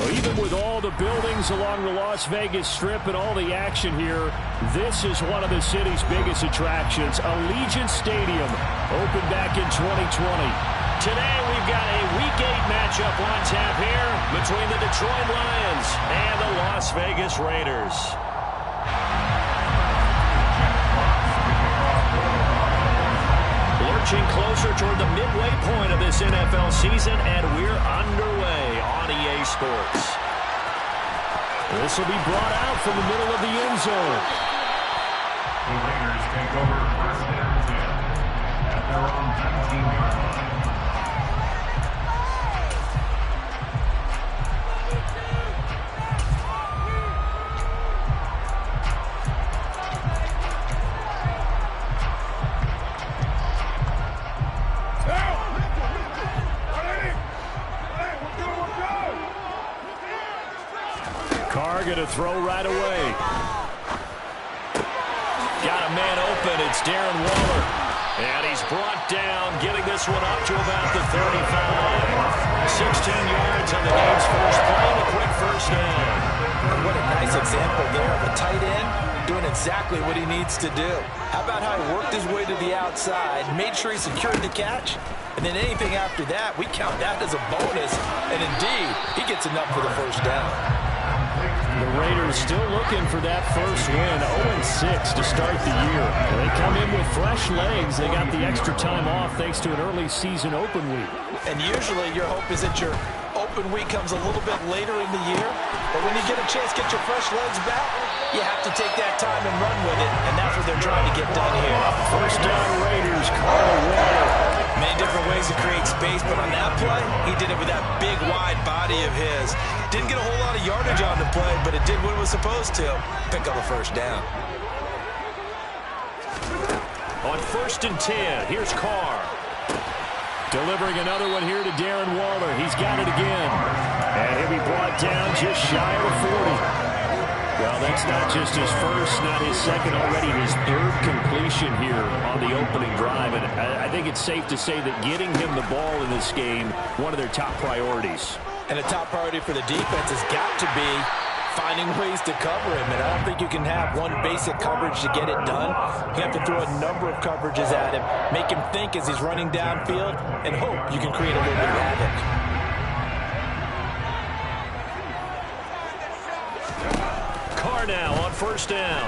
Well, even with all the buildings along the Las Vegas Strip and all the action here, this is one of the city's biggest attractions. Allegiant Stadium opened back in 2020. Today we've got a Week 8 matchup on tap here between the Detroit Lions and the Las Vegas Raiders. Lurching closer toward the midway point of this NFL season, and we're underway on EA Sports. This will be brought out from the middle of the end zone. The Raiders take over first and 10 at their own 19-yard line. Going to throw right away. Got a man open. It's Darren Waller. And he's brought down, getting this one up to about the 35. 16 yards on the game's first play, a quick first down. What a nice example there of a tight end doing exactly what he needs to do. How about how he worked his way to the outside, made sure he secured the catch, and then anything after that, we count that as a bonus. And indeed, he gets enough for the first down. The Raiders still looking for that first win, 0-6 to start the year. They come in with fresh legs. They got the extra time off thanks to an early season open week. And usually your hope is that your open week comes a little bit later in the year. But when you get a chance to get your fresh legs back, you have to take that time and run with it. And that's what they're trying to get done here. First down Raiders, Carter Waller. Many different ways to create space, but on that play, he did it with that big, wide body of his. Didn't get a whole lot of yardage on the play, but it did what it was supposed to. Pick up a first down. On first and 10, here's Carr. Delivering another one here to Darren Waller. He's got it again. And he'll be brought down just shy of the 40. Well, that's not just his first, not his second, already his third completion here on the opening drive. And I think it's safe to say that getting him the ball in this game, one of their top priorities. And a top priority for the defense has got to be finding ways to cover him. And I don't think you can have one basic coverage to get it done. You have to throw a number of coverages at him, make him think as he's running downfield, and hope you can create a little bit of havoc. Now on first down.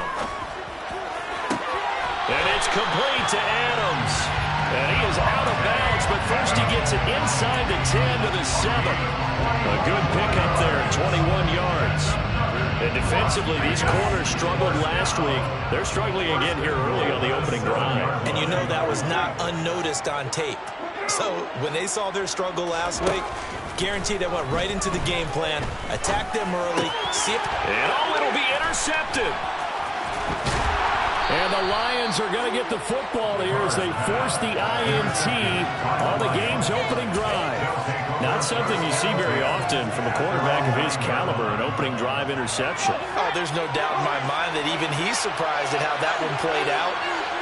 And it's complete to Adams. And he is out of bounds, but first he gets it inside the 10 to the 7. A good pickup there, 21 yards. And defensively, these corners struggled last week. They're struggling again here early on the opening drive. And you know that was not unnoticed on tape. So when they saw their struggle last week, guaranteed they went right into the game plan, attacked them early, and it'll be intercepted. And the Lions are going to get the football here as they force the INT on the game's opening drive. Not something you see very often from a quarterback of his caliber, an opening drive interception. Oh, there's no doubt in my mind that even he's surprised at how that one played out.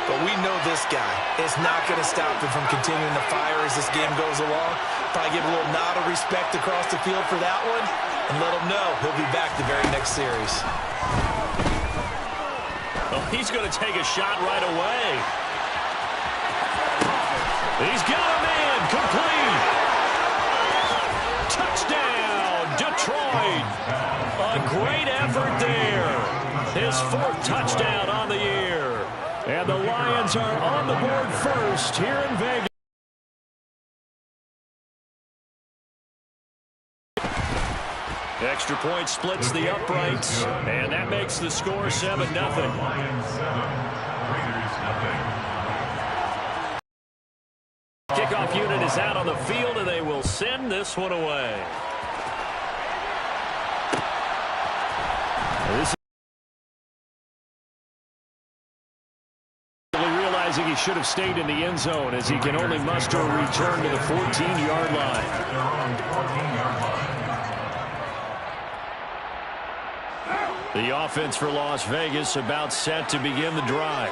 But we know this guy is not going to stop him from continuing to fire as this game goes along. Probably give a little nod of respect across the field for that one and let him know he'll be back the very next series. Well, he's going to take a shot right away. He's got a man complete. Touchdown, Detroit. A great effort there. His fourth touchdown on the year. And the Lions are on the board first here in Vegas. Extra point splits the uprights, and that makes the score 7-0. Kickoff unit is out on the field, and they will send this one away. Realizing he should have stayed in the end zone as he can only muster a return to the 14-yard line. The offense for Las Vegas about set to begin the drive.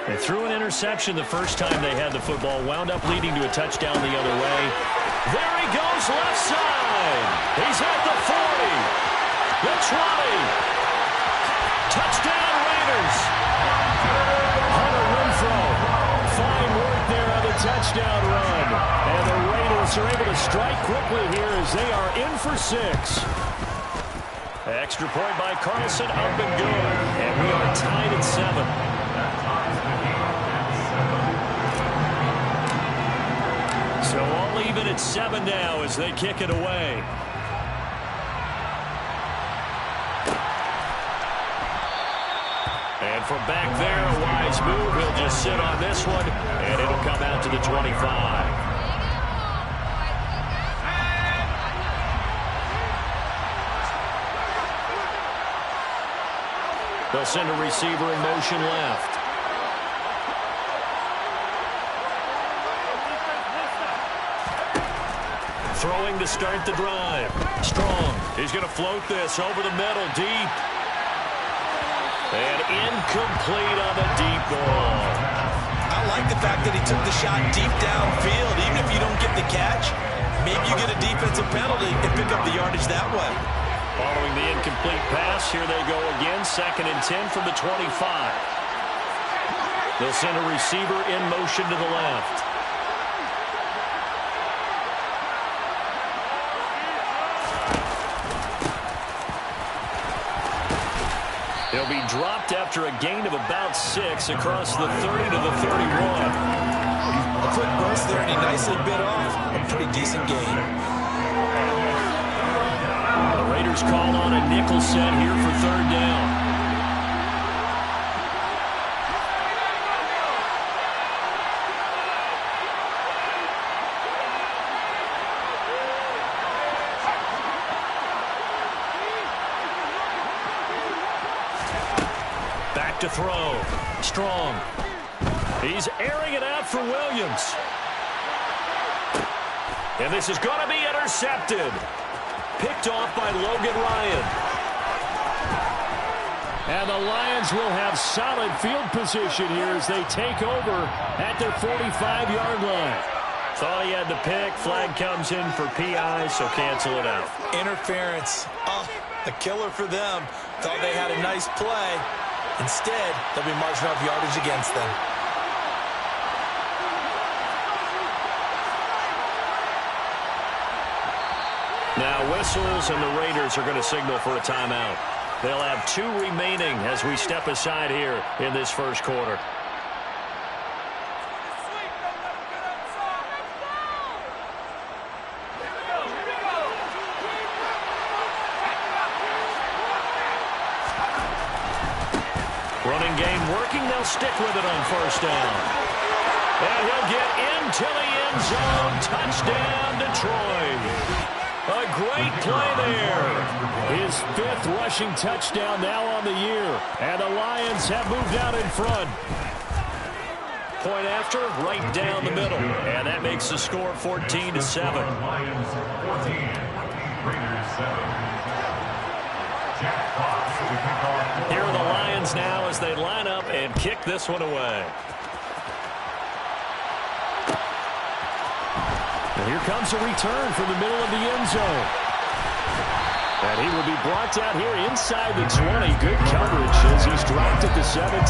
They threw an interception the first time they had the football, wound up leading to a touchdown the other way. There he goes, left side. He's at the 40, the 20. Touchdown, Raiders. Hunter Renfrow. Fine work there on the touchdown run. And the Raiders are able to strike quickly here as they are in for 6. Extra point by Carlson, up and good. And we are tied at 7. So all even at 7 now as they kick it away. And from back there, a wise move. He'll just sit on this one, and it'll come out to the 25. They'll send a receiver in motion left. Throwing to start the drive. Strong. He's going to float this over the middle, deep. And incomplete on the deep ball. I like the fact that he took the shot deep downfield. Even if you don't get the catch, maybe you get a defensive penalty and pick up the yardage that way. Following the incomplete pass, here they go again. 2nd and 10 from the 25. They'll send a receiver in motion to the left. He'll be dropped after a gain of about 6 across the 30 to the 31. A quick burst there, and he nicely bit off a pretty decent gain. The Raiders call on a nickel set here for 3rd down. To throw. Strong. He's airing it out for Williams. And this is going to be intercepted. Picked off by Logan Ryan. And the Lions will have solid field position here as they take over at their 45-yard line. Thought he had the pick. Flag comes in for PI, so cancel it out. Interference. Oh, a killer for them. Thought they had a nice play. Instead, they'll be marching off yardage against them. Now whistles, and the Raiders are going to signal for a timeout. They'll have 2 remaining as we step aside here in this first quarter. Running game working. They'll stick with it on 1st down. And he'll get into the end zone. Touchdown, Detroit. A great play there. His 5th rushing touchdown now on the year. And the Lions have moved out in front. Point after, right down the middle. And that makes the score 14-7. Lions 14, Raiders 7. Here are the Lions now as they line up and kick this one away. And here comes a return from the middle of the end zone. And he will be brought down here inside the 20. Good coverage as he's dropped at the 17.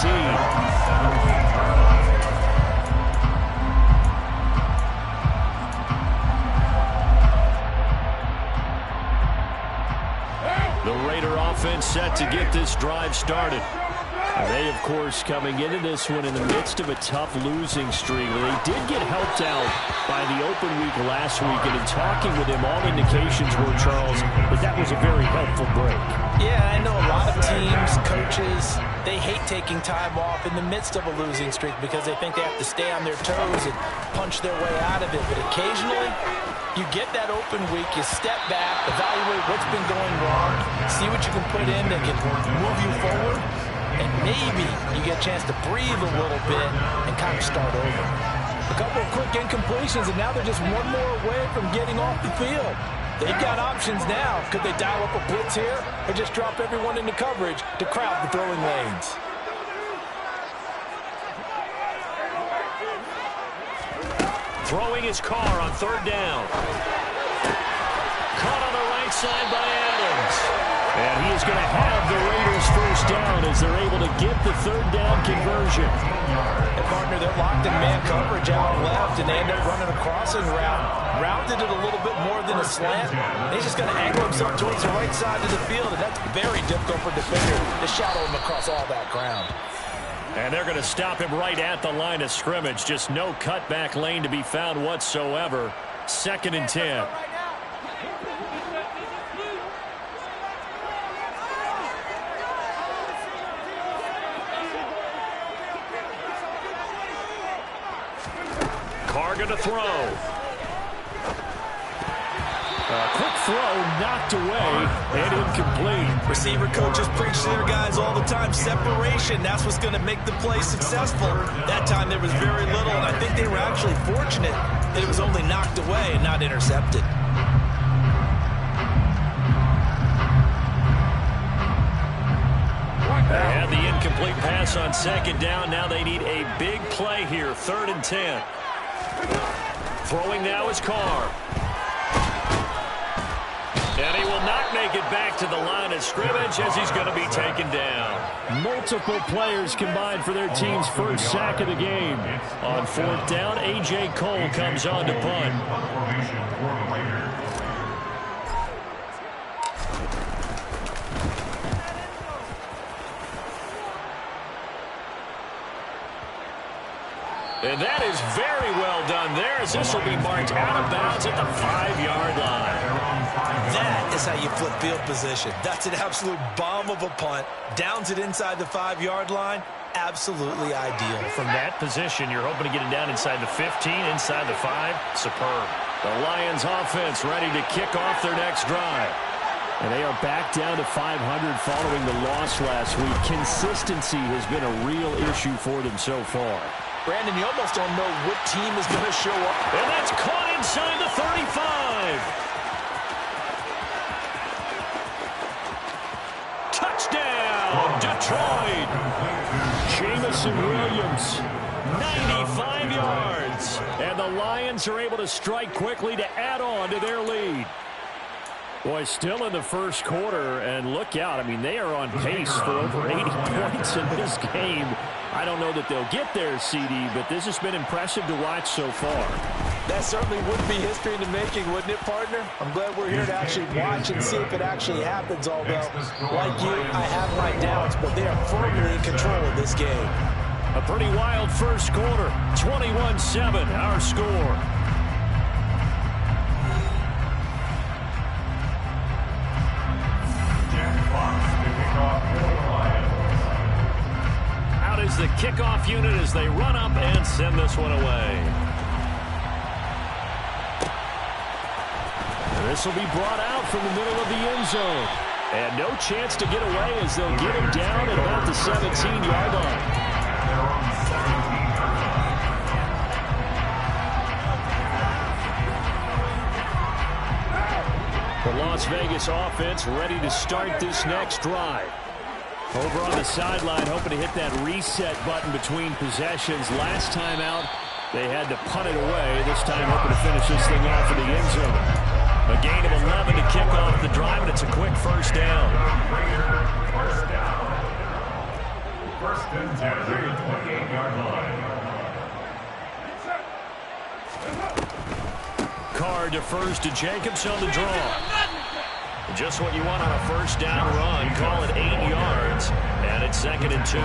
The Raider offense set to get this drive started. They, of course, coming into this one in the midst of a tough losing streak. They did get helped out by the open week last week, and in talking with him, all indications were, Charles, that was a very helpful break. Yeah, I know a lot of teams, coaches, they hate taking time off in the midst of a losing streak because they think they have to stay on their toes and punch their way out of it. But occasionally, you get that open week, you step back, evaluate what's been going wrong, see what you can put in that can move you forward, and maybe you get a chance to breathe a little bit and kind of start over. A couple of quick incompletions, and now they're just one more away from getting off the field. They've got options now. Could they dial up a blitz here or just drop everyone into coverage to crowd the throwing lanes? Throwing his car on third down. Caught on the right side by Adams. And he is going to have the Raiders first down as they're able to get the third down conversion. And partner, they're locked in man coverage out left, and they end up running a crossing route. Rounded it a little bit more than a slant. He's just going to angle himself towards the right side of the field, and that's very difficult for a defender to shadow him across all that ground. And they're going to stop him right at the line of scrimmage. Just no cutback lane to be found whatsoever. 2nd and 10. Carr going to throw. Quick throw knocked away and incomplete. Receiver coaches preach to their guys all the time. Separation, that's what's going to make the play successful. That time there was very little, and I think they were actually fortunate that it was only knocked away and not intercepted. They had the incomplete pass on 2nd down. Now they need a big play here. 3rd and 10. Throwing now is Carr. And he will not make it back to the line of scrimmage as he's going to be taken down. Multiple players combined for their team's first sack of the game. On 4th down, A.J. Cole comes on to punt. And that is very well done there, as this will be marked out of bounds at the 5-yard line. That is how you flip field position. That's an absolute bomb of a punt. Downs it inside the 5-yard line. Absolutely ideal. From that position, you're hoping to get it down inside the 15, inside the 5. Superb. The Lions offense ready to kick off their next drive. And they are back down to 500 following the loss last week. Consistency has been a real issue for them so far. Brandon, you almost don't know what team is going to show up. And that's caught inside the 35. Touchdown, Detroit. Jamison Williams. 95 yards. And the Lions are able to strike quickly to add on to their lead. Boy, still in the first quarter, and look out. I mean, they are on pace for over 80 points in this game. I don't know that they'll get there, CD, but this has been impressive to watch so far. That certainly would be history in the making, wouldn't it, partner? I'm glad we're here to actually watch and see if it actually happens, although, like you, I have my doubts, but they are firmly in control of this game. A pretty wild first quarter. 21-7, our score. Out is the kickoff unit as they run up and send this one away. This will be brought out from the middle of the end zone. And no chance to get away as they'll get him down at about the 17-yard line. The Las Vegas offense ready to start this next drive. Over on the sideline, hoping to hit that reset button between possessions. Last time out, they had to punt it away. This time, hoping to finish this thing off in the end zone. A gain of 11 to kick off the drive, and it's a quick first down. First and 10, 28-yard line. Carr defers to Jacobs on the draw. Just what you want on a first down run. Call it 8 yards, and it's 2nd and 2.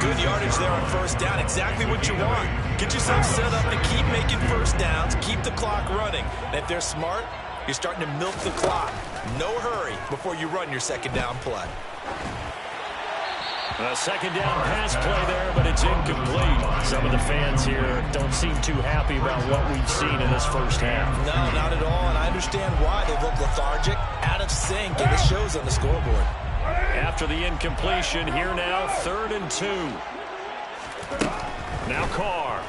Good yardage there on first down. Exactly what you want. Get yourself set up to keep making first downs, keep the clock running. And if they're smart, you're starting to milk the clock. No hurry before you run your second down play. A second down pass play there, but it's incomplete. Some of the fans here don't seem too happy about what we've seen in this first half. No, not at all, and I understand why. They look lethargic, out of sync, and it shows on the scoreboard. After the incompletion, here now, 3rd and 2. Now Carr.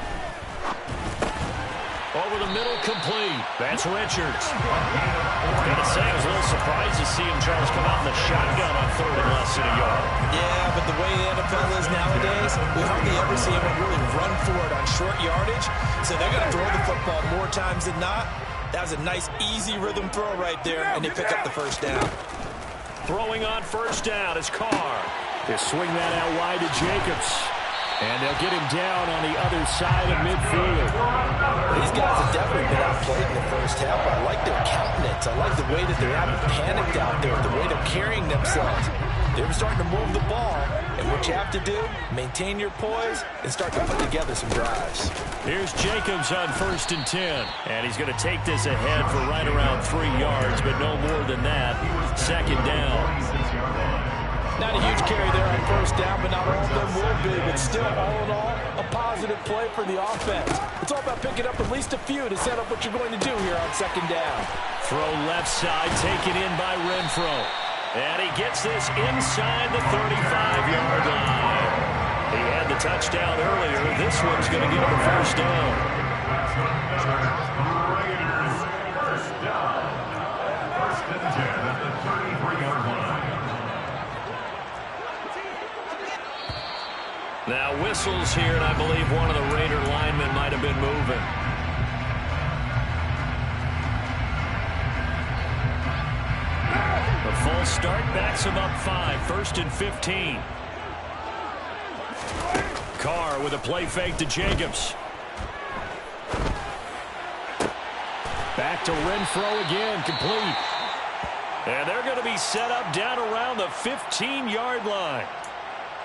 Over the middle, complete. That's Richards. Gotta say, I was a little surprised to see him, Charles, come out in the shotgun on 3rd and less than a yard. Yeah, but the way the NFL is nowadays, we hardly ever see anyone really run for it on short yardage. So they're going to throw the football more times than not. That was a nice, easy rhythm throw right there, and they pick up the first down. Throwing on 1st down is Carr. They swing that out wide to Jacobs. And they'll get him down on the other side of midfield. These guys have definitely been outplayed in the first half. I like their countenance. I like the way that they haven't panicked out there, the way they're carrying themselves. They're starting to move the ball. And what you have to do, maintain your poise and start to put together some drives. Here's Jacobs on 1st and 10. And he's going to take this ahead for right around 3 yards, but no more than that. 2nd down. Not a huge carry there on 1st down, but not all of them will be. But still, all in all, a positive play for the offense. It's all about picking up at least a few to set up what you're going to do here on 2nd down. Throw left side, taken in by Renfro. And he gets this inside the 35-yard line. He had the touchdown earlier. This one's going to give him a 1st down. Raiders, 1st down. 1st and 10 at the 33-yard line. Now whistles here, and I believe one of the Raider linemen might have been moving. The false start backs him up 5, 1st and 15. Carr with a play fake to Jacobs. Back to Renfro again, complete. And they're going to be set up down around the 15-yard line.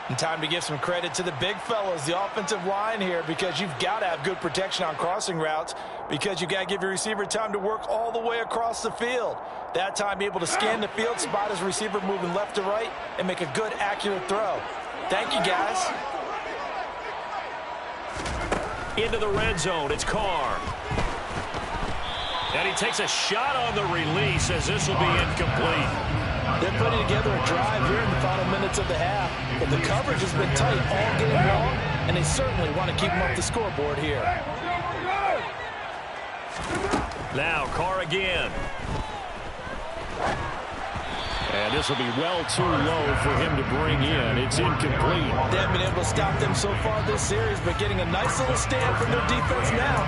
And time to give some credit to the big fellas, the offensive line here, because you've got to have good protection on crossing routes, because you've got to give your receiver time to work all the way across the field. That time, be able to scan the field, spot his receiver moving left to right, and make a good, accurate throw. Thank you, guys. Into the red zone, it's Carr. And he takes a shot on the release as this will be incomplete. They're putting together a drive here in the final minutes of the half, but the coverage has been tight all game long, and they certainly want to keep them up the scoreboard here. Now Carr again. And this will be well too low for him to bring in. It's incomplete. They haven't been able to stop them so far this series, but getting a nice little stand from their defense now.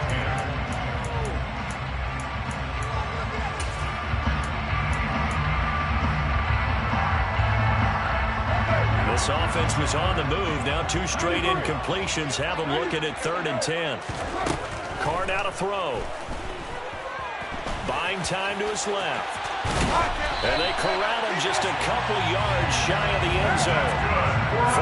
This offense was on the move. Now 2 straight incompletions have them looking at 3rd and 10. Carr now to throw. Buying time to his left. And they corral him just a couple yards shy of the end zone.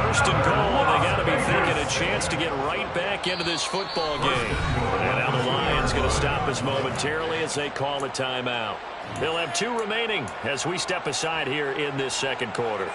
1st and goal, and they got to be thinking a chance to get right back into this football game. And now the Lions going to stop us momentarily as they call a timeout. They'll have 2 remaining as we step aside here in this 2nd quarter.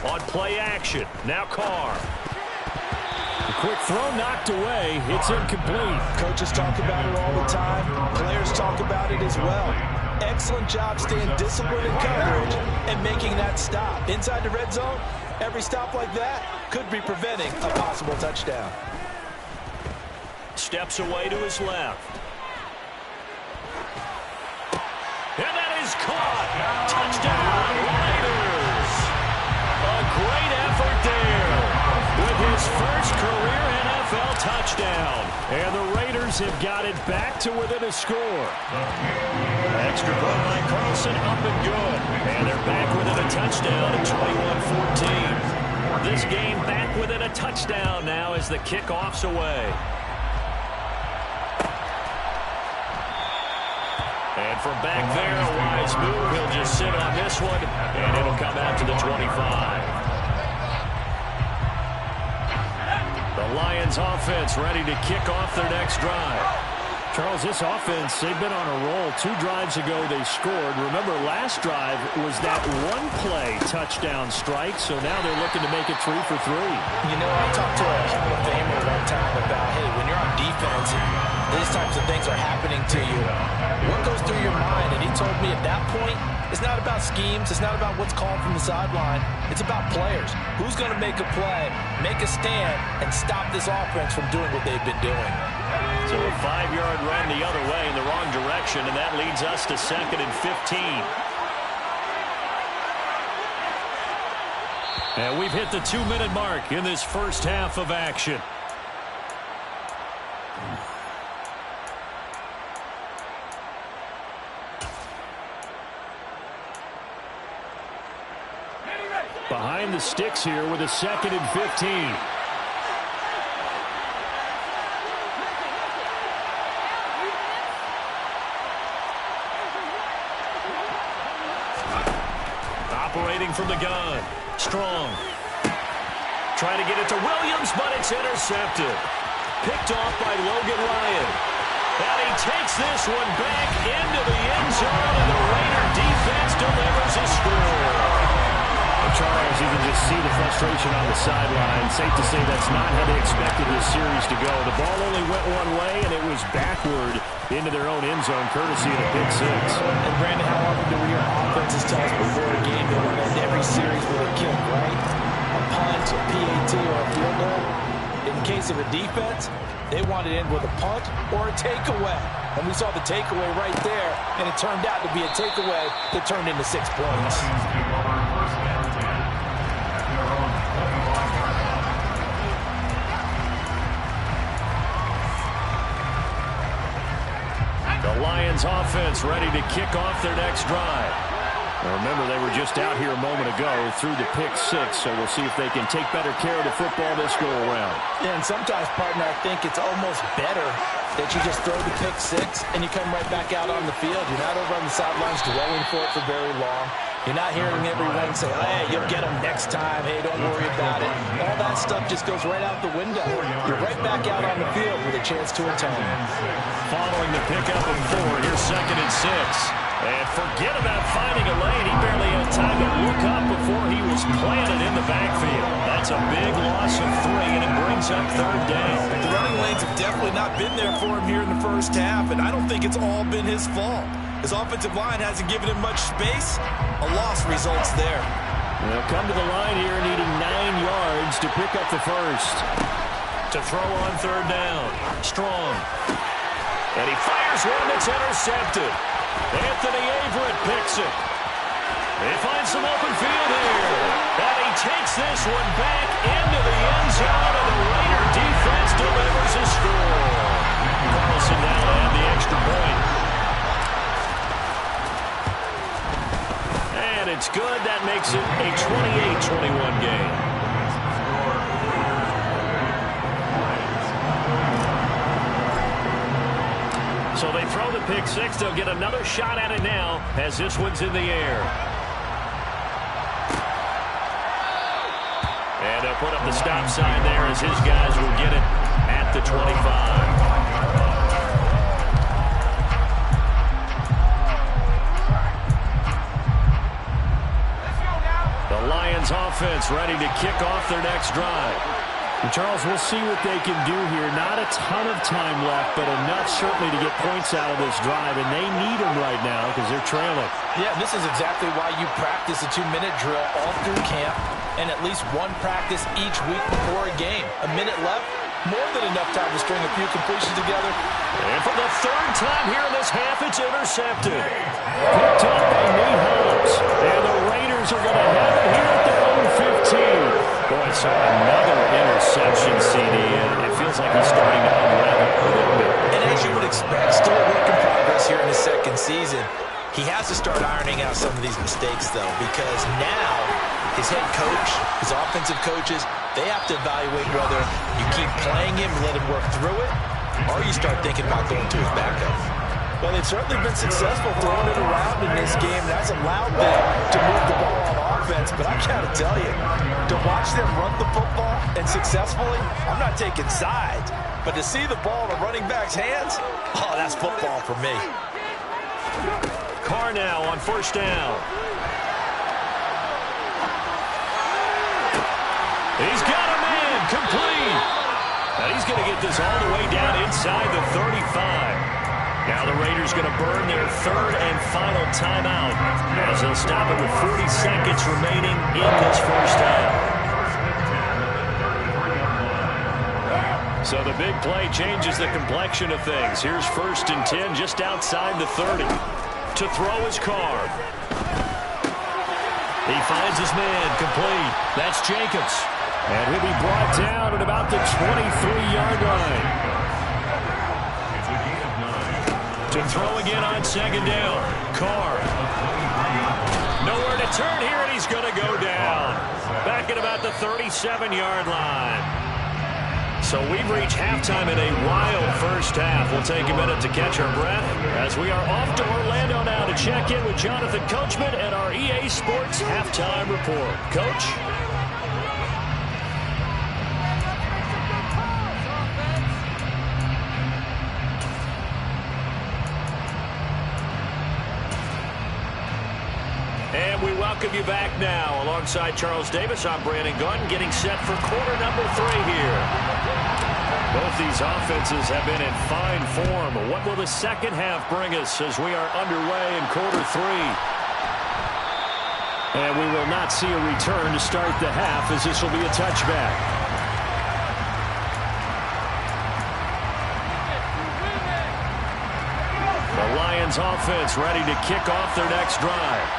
On play action, now Carr. A quick throw knocked away. It's incomplete. Coaches talk about it all the time. Players talk about it as well. Excellent job staying disciplined in coverage and making that stop. Inside the red zone, every stop like that could be preventing a possible touchdown. Steps away to his left. And that is caught. Touchdown, Raiders. A great effort there with his first career NFL touchdown. And the Raiders have got it back to within a score. Extra point by Carlson, up and good. And they're back within a touchdown at 21-14. This game back within a touchdown now as the kickoff's away. And from back there, a wise move. He'll just sit on this one, and it'll come out to the 25. The Lions offense ready to kick off their next drive. Charles, this offense, they've been on a roll. 2 drives ago, they scored. Remember, last drive was that one-play touchdown strike, so now they're looking to make it 3 for 3. You know, I talked to a Hall of Famer one time about, hey, when you're on defense, these types of things are happening to you, what goes through your mind? And he told me at that point, it's not about schemes. It's not about what's called from the sideline. It's about players. Who's going to make a play, make a stand, and stop this offense from doing what they've been doing? So a 5-yard run the other way in the wrong direction, and that leads us to 2nd and 15. And we've hit the 2-minute mark in this first half of action. Behind the sticks here with a 2nd and 15. Operating from the gun. Strong. Trying to get it to Williams, but it's intercepted. Picked off by Logan Ryan. And he takes this one back into the end zone, and the Raider defense delivers a score. Charles, you can just see the frustration on the sideline. Safe to say that's not how they expected this series to go. The ball only went one way, and it was backward into their own end zone, courtesy of the pick six. And Brandon, how often do we hear offenses tell us before a game they want to end every series with a kick, right? A punt, a PAT, or a field goal. In case of a defense, they want it in with a punt or a takeaway. And we saw the takeaway right there, and it turned out to be a takeaway that turned into 6 points. The Lions offense ready to kick off their next drive. Now remember, they were just out here a moment ago through the pick six, so we'll see if they can take better care of the football this go around. Yeah, and sometimes, partner, I think it's almost better that you just throw the pick six and you come right back out on the field. You're not over on the sidelines dwelling for it for very long. You're not hearing everyone say, hey, you'll get them next time. Hey, don't worry about it. All that stuff just goes right out the window. You're right back out on the field with a chance to atone. Following the pickup of 4, here's 2nd and 6. And forget about finding a lane. He barely had time to look up before he was planted in the backfield. That's a big loss of 3, and it brings up 3rd down. The running lanes have definitely not been there for him here in the first half, and I don't think it's all been his fault. His offensive line hasn't given him much space. A loss results there. They'll come to the line here needing 9 yards to pick up the first. To throw on 3rd down. Strong. And he fires one that's intercepted. Anthony Averett picks it. They find some open field here. And he takes this one back into the end zone, and the Raider defense delivers a score. Carlson now to add the extra point. And it's good. That makes it a 28-21 game. So they throw the pick six. They'll get another shot at it now as this one's in the air. And they'll put up the stop sign there as his guys will get it at the 25. The Lions offense ready to kick off their next drive. And Charles, we'll see what they can do here. Not a ton of time left, but enough certainly to get points out of this drive, and they need them right now because they're trailing. Yeah, this is exactly why you practice a 2-minute drill all through camp and at least one practice each week before a game. A minute left, more than enough time to string a few completions together. And for the 3rd time here in this half, it's intercepted. Picked up by Nate Hobbs, and the Raiders are going to have it here at their own 15. Boy, so another interception, CD, and it feels like he's starting to unravel a little bit. And as you would expect, still a work in progress here in his 2nd season. He has to start ironing out some of these mistakes, though, because now his head coach, his offensive coaches, they have to evaluate whether you keep playing him, let him work through it, or you start thinking about going to his backup. Well, they've certainly been successful throwing it around in this game. That's allowed them to move the ball on offense. But I got to tell you, to watch them run the football and successfully, I'm not taking sides. But to see the ball in a running back's hands, oh, that's football for me. Carr now on 1st down. He's got a man complete. And he's going to get this all the way down inside the 35. Now the Raiders going to burn their third and final timeout as they'll stop it with 40 seconds remaining in this first half. So the big play changes the complexion of things. Here's 1st and 10 just outside the 30. To throw his Carr. He finds his man complete. That's Jacobs. And he'll be brought down at about the 23-yard line. To throw again on 2nd down. Carr. Nowhere to turn here, and he's going to go down. Back at about the 37-yard line. So we've reached halftime in a wild first half. We'll take a minute to catch our breath as we are off to Orlando now to check in with Jonathan Coachman and our EA Sports Halftime Report. Coach? And we welcome you back now. Alongside Charles Davis, I'm Brandon Gordon, getting set for quarter number 3 here. Both these offenses have been in fine form. What will the second half bring us as we are underway in quarter 3? And we will not see a return to start the half, as this will be a touchback. The Lions offense ready to kick off their next drive.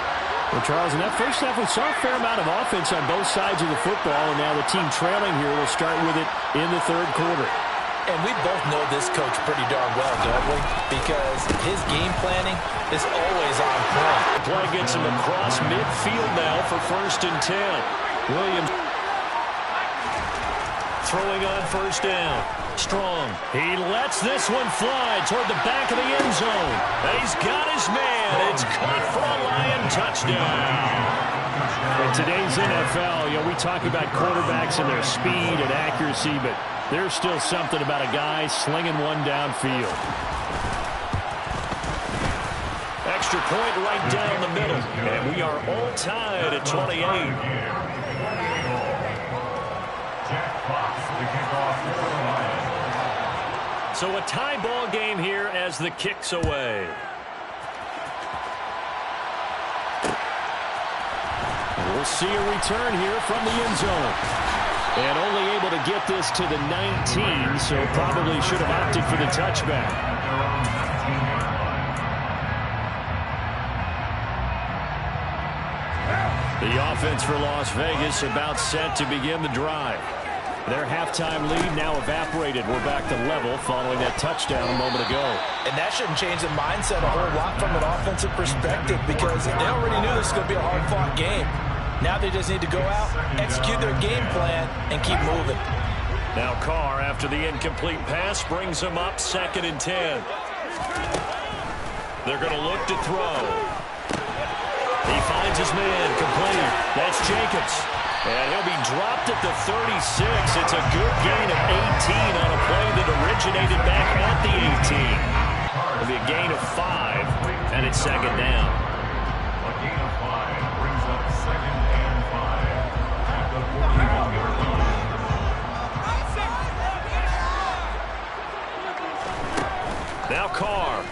Well, Charles, in that first half, we saw a fair amount of offense on both sides of the football, and now the team trailing here will start with it in the third quarter. And we both know this coach pretty darn well, don't we? Because his game planning is always on point. The play gets him across midfield now for 1st and 10. Williams throwing on 1st down. Strong. He lets this one fly toward the back of the end zone. And he's got his man. It's caught for a Lion touchdown. In today's NFL, we talk about quarterbacks and their speed and accuracy, but there's still something about a guy slinging one downfield. Extra point right down the middle. And we are all tied at 28. So a tie ball game here as the kick's away. We'll see a return here from the end zone. And only able to get this to the 19, so probably should have opted for the touchback. The offense for Las Vegas about set to begin the drive. Their halftime lead now evaporated. We're back to level following that touchdown a moment ago. And that shouldn't change the mindset a whole lot from an offensive perspective, because they already knew this was going to be a hard-fought game. Now they just need to go out, execute their game plan, and keep moving. Now Carr, after the incomplete pass, brings him up 2nd and 10. They're going to look to throw. He finds his man complete. That's Jacobs. And he'll be dropped at the 36. It's a good gain of 18 on a play that originated back at the 18. It'll be a gain of 5, and it's 2nd down. A gain of 5 brings up 2nd and 5 at the 41-yard line. Now Carr.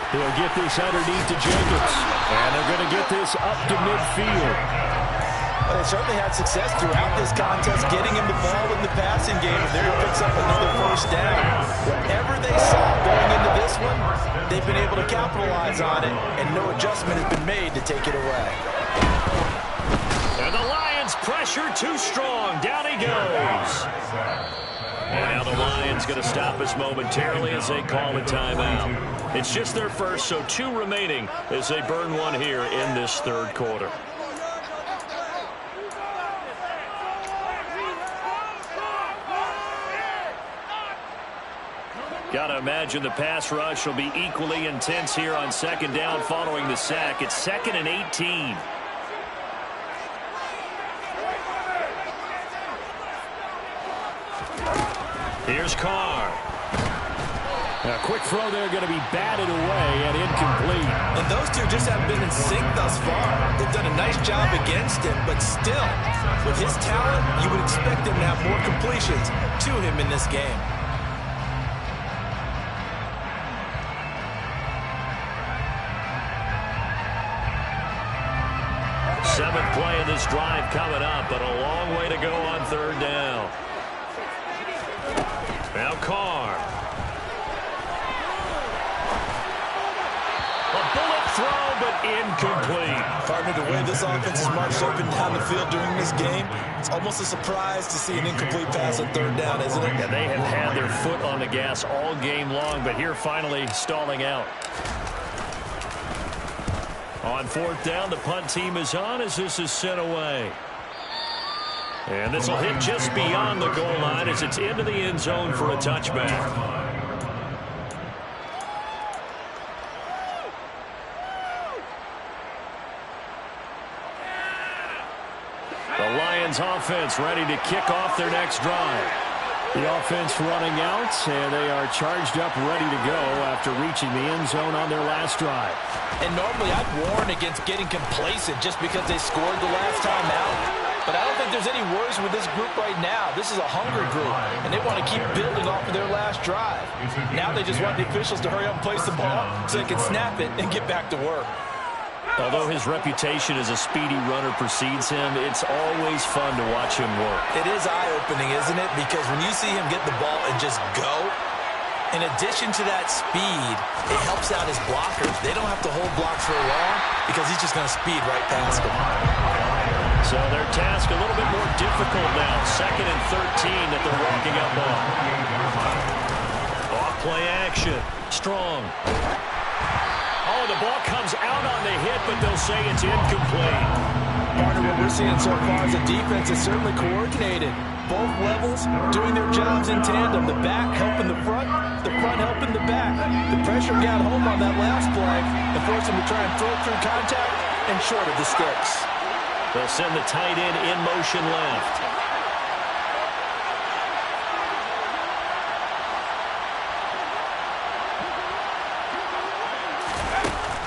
He'll get this underneath to Jacobs. And they're going to get this up to midfield. Well, they certainly had success throughout this contest, getting him the ball in the passing game. And there he picks up another 1st down. Whatever they saw going into this one, they've been able to capitalize on it, and no adjustment has been made to take it away. And the Lions pressure too strong. Down he goes. And now the Lions going to stop us momentarily as they call a timeout. It's just their first, so 2 remaining as they burn one here in this third quarter. Got to imagine the pass rush will be equally intense here on 2nd down following the sack. It's 2nd and 18. Here's Carr. A quick throw there going to be batted away and incomplete. And those two just haven't been in sync thus far. They've done a nice job against him, but still, with his talent, you would expect him to have more completions to him in this game. Seventh play of this drive coming up, but a long way to go on third down. Now Carr. A bullet throw, but incomplete. Partner, the way this offense is marched up and down the field during this game, it's almost a surprise to see an incomplete pass on third down, isn't it? Yeah, they have had their foot on the gas all game long, but here finally stalling out. On fourth down, the punt team is on as this is sent away. And this will hit just beyond the goal line as it's into the end zone for a touchback. The Lions offense ready to kick off their next drive. The offense running out, and they are charged up, ready to go after reaching the end zone on their last drive. And normally I'd warn against getting complacent just because they scored the last time out. But I don't think there's any worries with this group right now. This is a hungry group, and they want to keep building off of their last drive. Now they just want the officials to hurry up and place the ball so they can snap it and get back to work. Although his reputation as a speedy runner precedes him, it's always fun to watch him work. It is eye-opening, isn't it? Because when you see him get the ball and just go, in addition to that speed, it helps out his blockers. They don't have to hold blocks for long because he's just going to speed right past them. So their task a little bit more difficult now. 2nd and 13 that they're walking up on. Off play action. Strong. Oh, the ball comes out on the hit, but they'll say it's incomplete. Partner, what we're seeing so far is the defense is certainly coordinated. Both levels doing their jobs in tandem. The back helping the front helping the back. The pressure got home on that last play and forced them to try and throw through contact and short of the sticks. They'll send the tight end in motion left.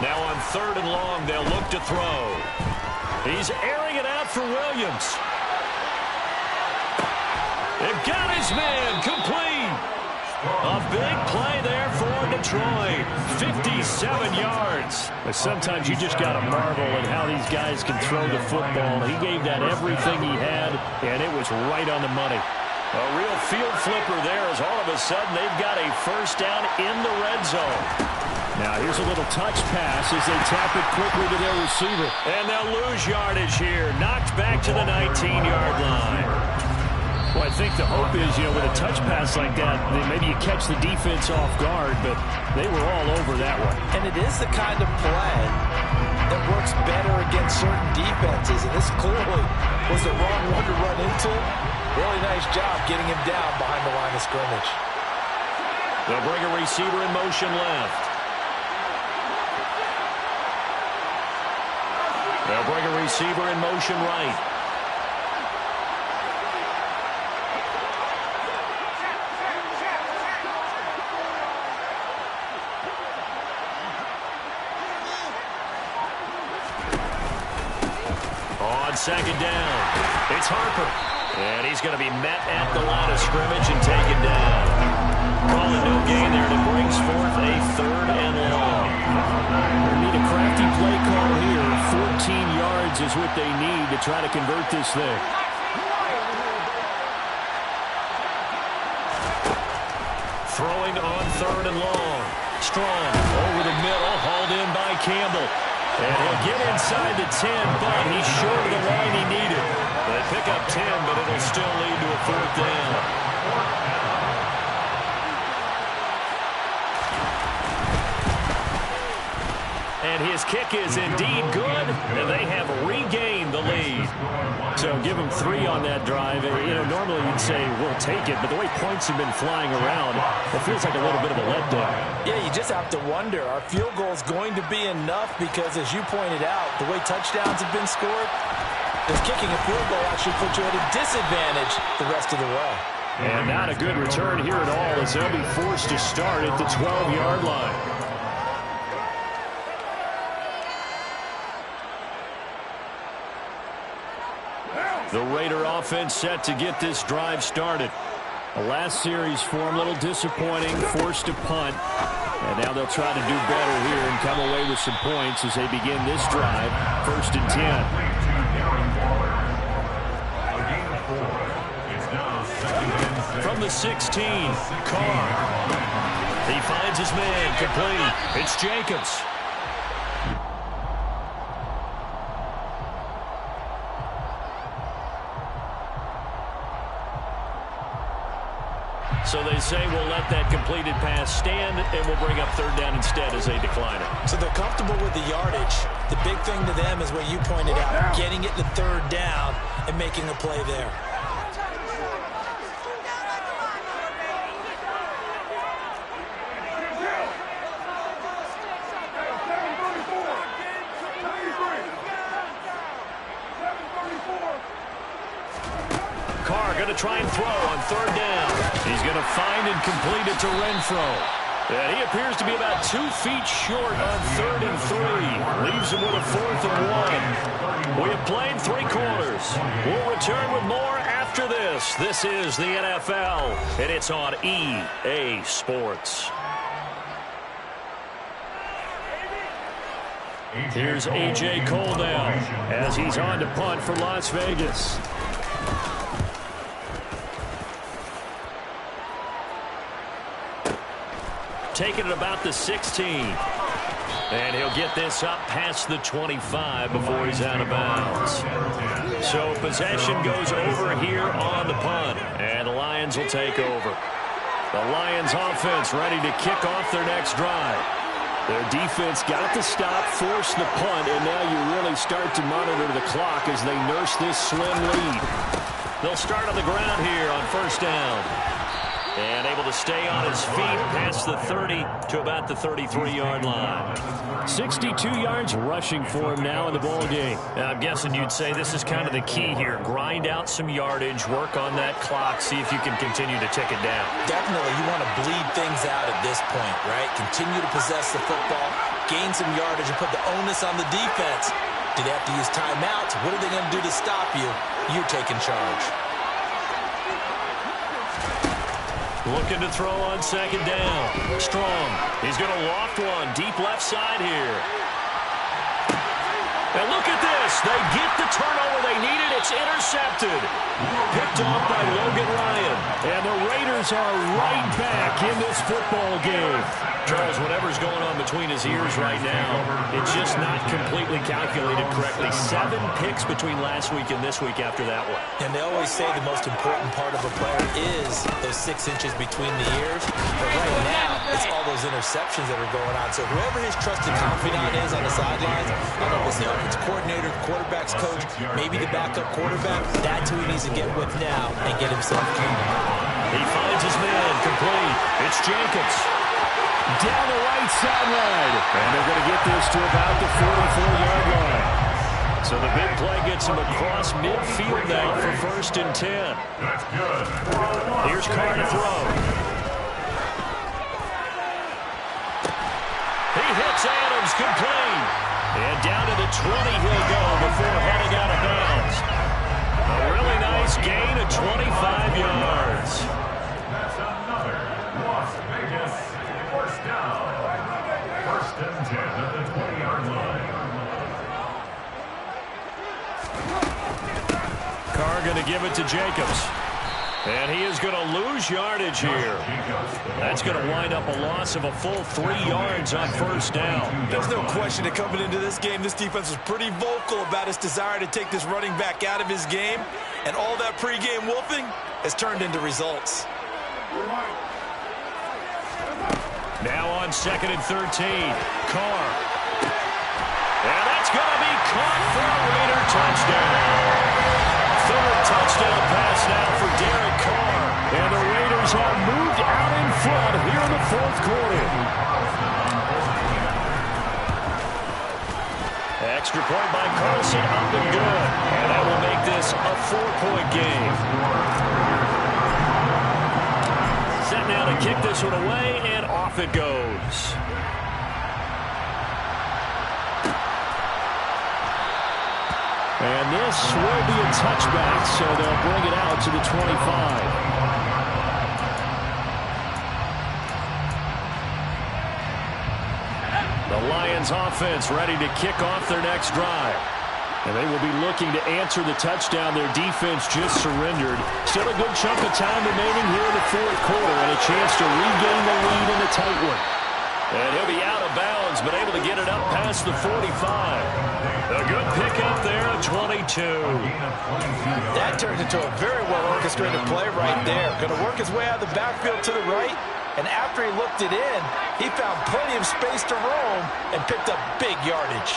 Now on 3rd and long, they'll look to throw. He's airing it out for Williams. They've got his man complete. A big play there for Detroit. 57 yards. But sometimes you just got to marvel at how these guys can throw the football. He gave that everything he had, and it was right on the money. A real field flipper there as all of a sudden they've got a first down in the red zone. Now here's a little touch pass as they tap it quickly to their receiver. And they'll lose yardage here. Knocked back to the 19-yard line. Well, I think the hope is, with a touch pass like that, maybe you catch the defense off guard, but they were all over that one. And it is the kind of play that works better against certain defenses, and this clearly was the wrong one to run into. Really nice job getting him down behind the line of scrimmage. They'll bring a receiver in motion left. They'll bring a receiver in motion right. On 2nd down, it's Harper. And he's going to be met at the line of scrimmage and taken down. Calling no gain there, and it brings forth a 3rd and long. They need a crafty play call here. 14 yards is what they need to try to convert this thing. Throwing on 3rd and long. Strong over the middle, hauled in by Campbell. And he'll get inside the 10, but he's short of the line he needed. They pick up 10, but it'll still lead to a 4th down. And his kick is indeed good, and they have regained the lead. So give them 3 on that drive. Normally you'd say, we'll take it, but the way points have been flying around, it feels like a little bit of a letdown. Yeah, you just have to wonder, are field goals going to be enough? Because as you pointed out, the way touchdowns have been scored, does kicking a field goal actually put you at a disadvantage the rest of the way? And not a good return here at all, as they'll be forced to start at the 12-yard line. The Raider offense set to get this drive started. The last series for them, a little disappointing, forced to punt. And now they'll try to do better here and come away with some points as they begin this drive, 1st and 10. From the 16, Carr. He finds his man, complete. It's Jacobs. So they say we'll let that completed pass stand, and we'll bring up 3rd down instead as they decline it. So they're comfortable with the yardage. The big thing to them is what you pointed out, getting it to 3rd down and making a play there. Carr going to try and throw on 3rd down. He's going to find and complete it to Renfro. And he appears to be about 2 feet short on 3rd and 3. Leaves him with a 4th and 1. We have played 3 quarters. We'll return with more after this. This is the NFL, and it's on EA Sports. Here's A.J. Cole now as he's on to punt for Las Vegas. Taking it about the 16. And he'll get this up past the 25 before he's out of bounds. So possession goes over here on the punt. And the Lions will take over. The Lions offense ready to kick off their next drive. Their defense got the stop, forced the punt, and now you really start to monitor the clock as they nurse this slim lead. They'll start on the ground here on 1st down. And able to stay on his feet past the 30 to about the 33-yard line. 62 yards rushing for him now in the ball game. I'm guessing you'd say this is kind of the key here. Grind out some yardage, work on that clock, see if you can continue to tick it down. Definitely, you want to bleed things out at this point, right? Continue to possess the football, gain some yardage, and put the onus on the defense. Do they have to use timeouts? What are they going to do to stop you? You're taking charge. Looking to throw on 2nd down. Strong. He's going to loft one deep left side here. And look at this. They get the turnover they needed. It's intercepted. Picked off by Logan Ryan. And the Raiders are right back in this football game. Charles, whatever's going on between his ears right now, it's just not completely calculated correctly. 7 picks between last week and this week after that one. And they always say the most important part of a player is those 6 inches between the ears. But right now, it's all those interceptions that are going on. So whoever his trusted confidant is on the sidelines, I don't know if it's the offensive coordinator, quarterback's coach, maybe the backup quarterback, that's who he needs to get with now and get himself clean. He finds his man complete. It's Jacobs. Down the right sideline. And they're going to get this to about the 44-yard line. So the big play gets him across midfield now for 1st and 10. Here's Carr to throw. He hits Adams, complete. And down to the 20 he'll go before heading out of bounds. A really nice gain of 25 yards. That's another Las Vegas 1st down. 1st and 10 at the 20-yard line. Carr going to give it to Jacobs. And he is going to lose yardage here. That's going to wind up a loss of a full 3 yards on 1st down. There's no question that coming into this game, this defense was pretty vocal about its desire to take this running back out of his game. And all that pregame wolfing has turned into results. Now on 2nd and 13, Carr. And that's going to be caught for a Raider touchdown. 3rd touchdown pass now for Derek Carr. And the Raiders have moved out in front here in the 4th quarter. Extra point by Carlson, up and good. And that will make this a 4-point game. now to kick this one away, and off it goes. And this will be a touchback, so they'll bring it out to the 25. The Lions offense ready to kick off their next drive. And they will be looking to answer the touchdown their defense just surrendered. Still a good chunk of time remaining here in the fourth quarter and a chance to regain the lead in a tight one. And he'll be out of bounds, but able to get it up past the 45. A good pickup there at 22. That turned into a very well-orchestrated play right there. Going to work his way out of the backfield to the right. And after he looked it in, he found plenty of space to roam and picked up big yardage.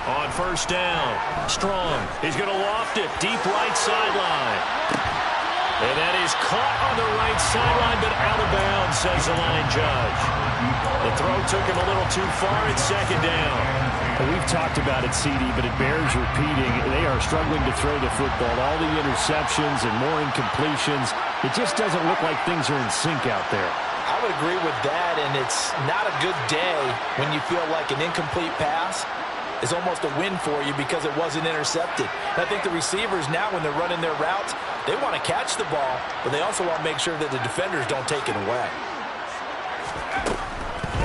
On first down, Strong. He's going to loft it deep right sideline. And that is caught on the right sideline, but out of bounds, says the line judge. The throw took him a little too far. It's second down. Well, we've talked about it, CD, but it bears repeating. They are struggling to throw the football. All the interceptions and more incompletions. It just doesn't look like things are in sync out there. I would agree with that, and it's not a good day when you feel like an incomplete pass is almost a win for you because it wasn't intercepted. And I think the receivers now, when they're running their routes, they want to catch the ball, but they also want to make sure that the defenders don't take it away.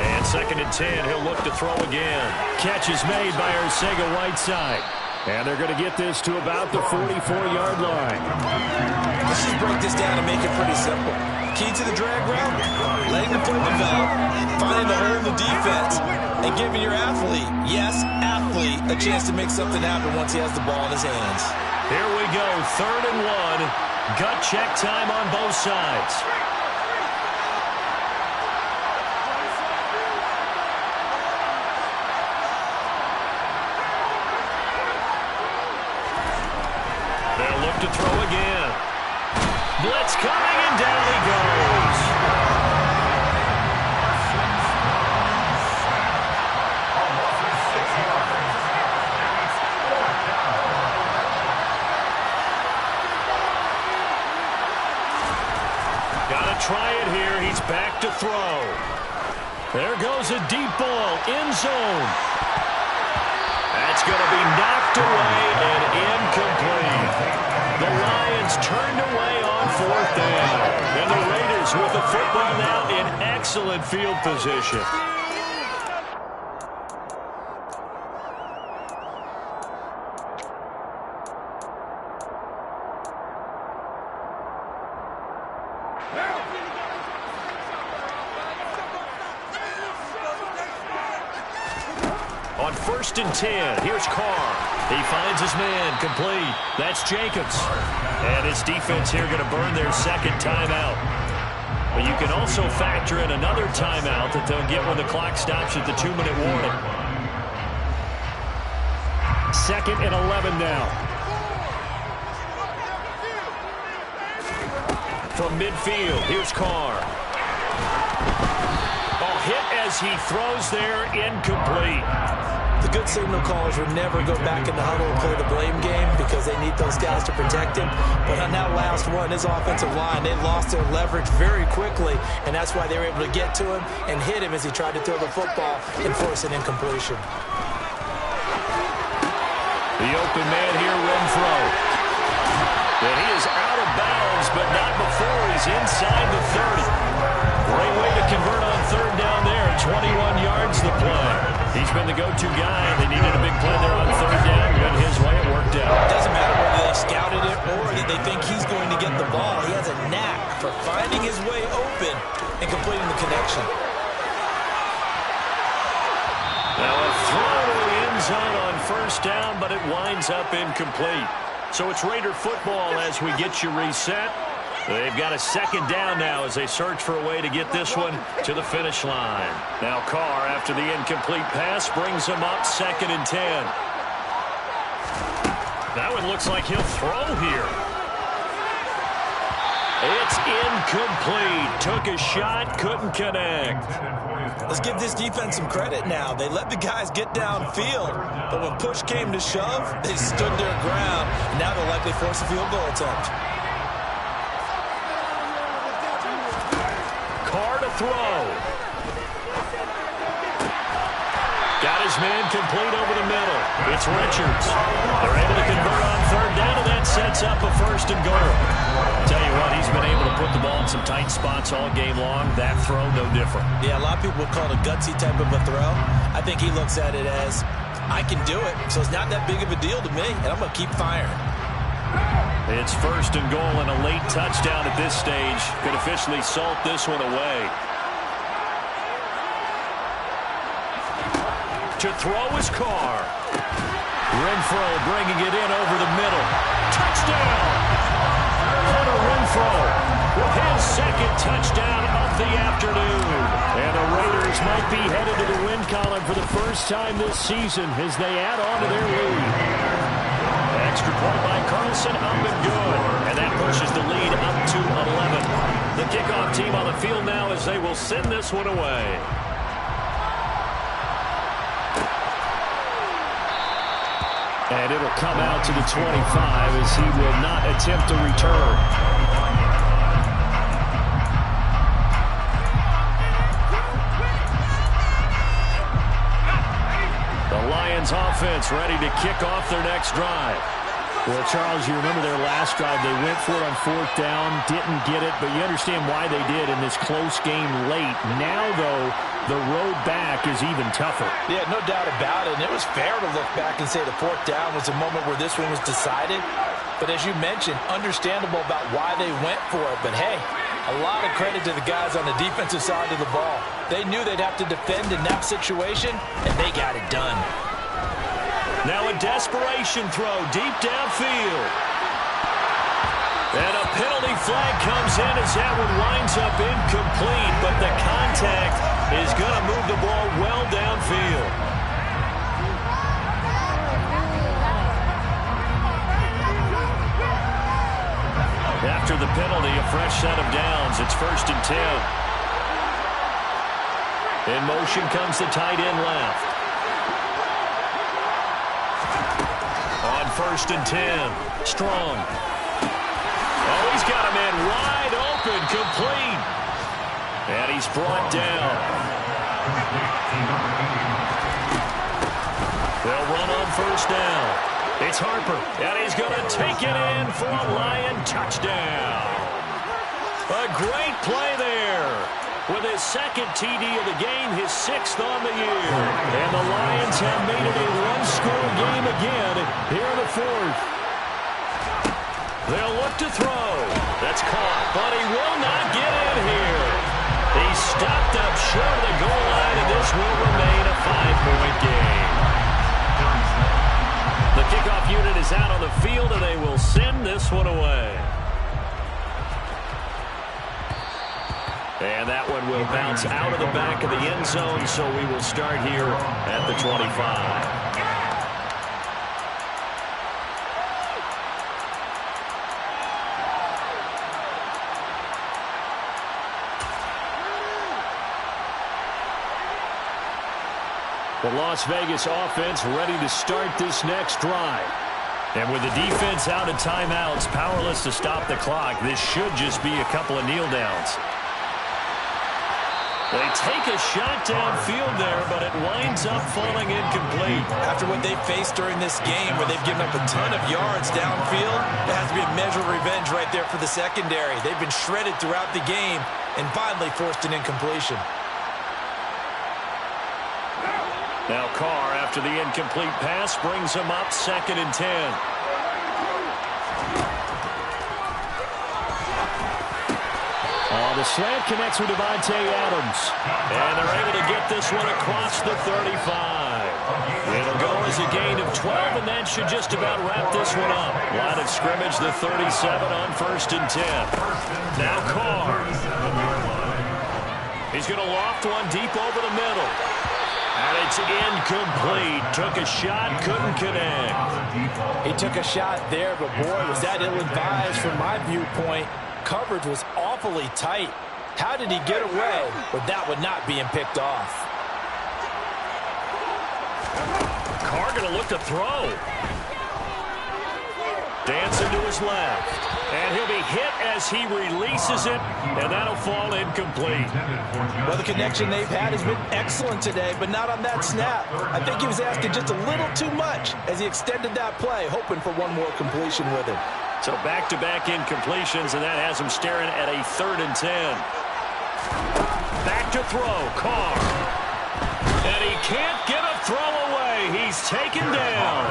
And second and 10, he'll look to throw again. Catch is made by Arcega-Whiteside. And they're going to get this to about the 44-yard line. Let's just break this down and make it pretty simple. Key to the drag route, letting the play develop, finding the hole in the defense, and giving your athlete, yes, athlete, a chance to make something happen once he has the ball in his hands. Here we go, 3rd and 1. Gut check time on both sides. They'll look to throw again. Blitz coming, and down he goes. Gotta try it here. He's back to throw. There goes a deep ball, end zone. That's going to be knocked away and incomplete. The Lions turned away on 4th down. And the Raiders with the football now in excellent field position. On 1st and 10, here's Carr. He finds his man, complete. That's Jacobs. And his defense here going to burn their second timeout. But you can also factor in another timeout that they'll get when the clock stops at the 2-minute warning. 2nd and 11 now. From midfield, here's Carr. Oh, hit as he throws there, incomplete. The good signal callers would never go back in the huddle and play the blame game because they need those guys to protect him. But on that last one, his offensive line, they lost their leverage very quickly, and that's why they were able to get to him and hit him as he tried to throw the football and force an incompletion. The open man here, Renfro. And he is out of bounds, but not before he's inside the 30. Great way to convert on 3rd down there. 21 yards the play. He's been the go-to guy. They needed a big play there on 3rd down. Went his way. It worked out. It doesn't matter whether they scouted it or that they think he's going to get the ball. He has a knack for finding his way open and completing the connection. Now a throw to the end zone on 1st down, but it winds up incomplete. So it's Raider football as we get you reset. They've got a 2nd down now as they search for a way to get this one to the finish line. Now Carr, after the incomplete pass, brings him up 2nd and 10. That one looks like he'll throw here. It's incomplete. Took a shot, couldn't connect. Let's give this defense some credit now. They let the guys get downfield, but when push came to shove, they stood their ground, and now they'll likely force a field goal attempt. throw. Got his man complete over the middle. It's Richards. They're able to convert on third down, and that sets up a first and goal. Tell you what, he's been able to put the ball in some tight spots all game long. That throw, no different. Yeah, a lot of people would call it a gutsy type of a throw. I think he looks at it as, I can do it, so it's not that big of a deal to me, and I'm going to keep firing. It's first and goal and a late touchdown at this stage. Could officially salt this one away. To throw is Carr. Renfro bringing it in over the middle. Touchdown! Hunter Renfro with his second touchdown of the afternoon. And the Raiders might be headed to the win column for the first time this season as they add on to their lead. Extra point by Carlson, up and good. And that pushes the lead up to 11. The kickoff team on the field now as they will send this one away. And it'll come out to the 25 as he will not attempt to return. The Lions offense ready to kick off their next drive. Well, Charles, you remember their last drive. They went for it on fourth down, didn't get it, but you understand why they did in this close game late. Now, though, the road back is even tougher. Yeah, no doubt about it. And it was fair to look back and say the fourth down was the moment where this one was decided. But as you mentioned, understandable about why they went for it. But, hey, a lot of credit to the guys on the defensive side of the ball. They knew they'd have to defend in that situation, and they got it done. Now a desperation throw deep downfield. And a penalty flag comes in as that one winds up incomplete, but the contact is going to move the ball well downfield. After the penalty, a fresh set of downs. It's first and 10. In motion comes the tight end left. On first and 10, Strong. Oh, he's got a man wide open, complete. And he's brought down. They'll run on first down. It's Harper, and he's going to take it in for a Lion touchdown. A great play there. With his second TD of the game, his sixth on the year. And the Lions have made it a one-score game again here in the fourth. They'll look to throw. That's caught, but he will not get in here. He's stopped up short of the goal line, and this will remain a 5-point game. The kickoff unit is out on the field, and they will send this one away. And that one will bounce out of the back of the end zone, so we will start here at the 25. The Las Vegas offense ready to start this next drive. And with the defense out of timeouts, powerless to stop the clock, this should just be a couple of kneel downs. They take a shot downfield there, but it winds up falling incomplete. After what they've faced during this game, where they've given up a ton of yards downfield, there has to be a measure of revenge right there for the secondary. They've been shredded throughout the game and finally forced an incompletion. Now Carr, after the incomplete pass, brings him up 2nd and 10. The slant connects with Devontae Adams. And they're able to get this one across the 35. It'll go as a gain of 12, and that should just about wrap this one up. Line of scrimmage, the 37 on 1st and 10. Now Carr. He's going to loft one deep over the middle. And it's incomplete. Took a shot, couldn't connect. He took a shot there, but boy, was that ill-advised from my viewpoint. Coverage was awfully tight. How did he get away with that one not being picked off? Carr going to look to throw. Dancing to his left. And he'll be hit as he releases it, and that'll fall incomplete. Well, the connection they've had has been excellent today, but not on that snap. I think he was asking just a little too much as he extended that play, hoping for one more completion with it. So back-to-back incompletions, and that has him staring at a 3rd and 10. Back to throw, Carr. And he can't get a throw away. He's taken down.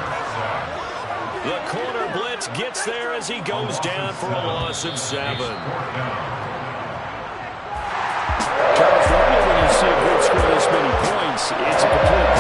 The corner blitz gets there as he goes down for a loss of 7. Charles, normally when you see a group score this many points, it's a complete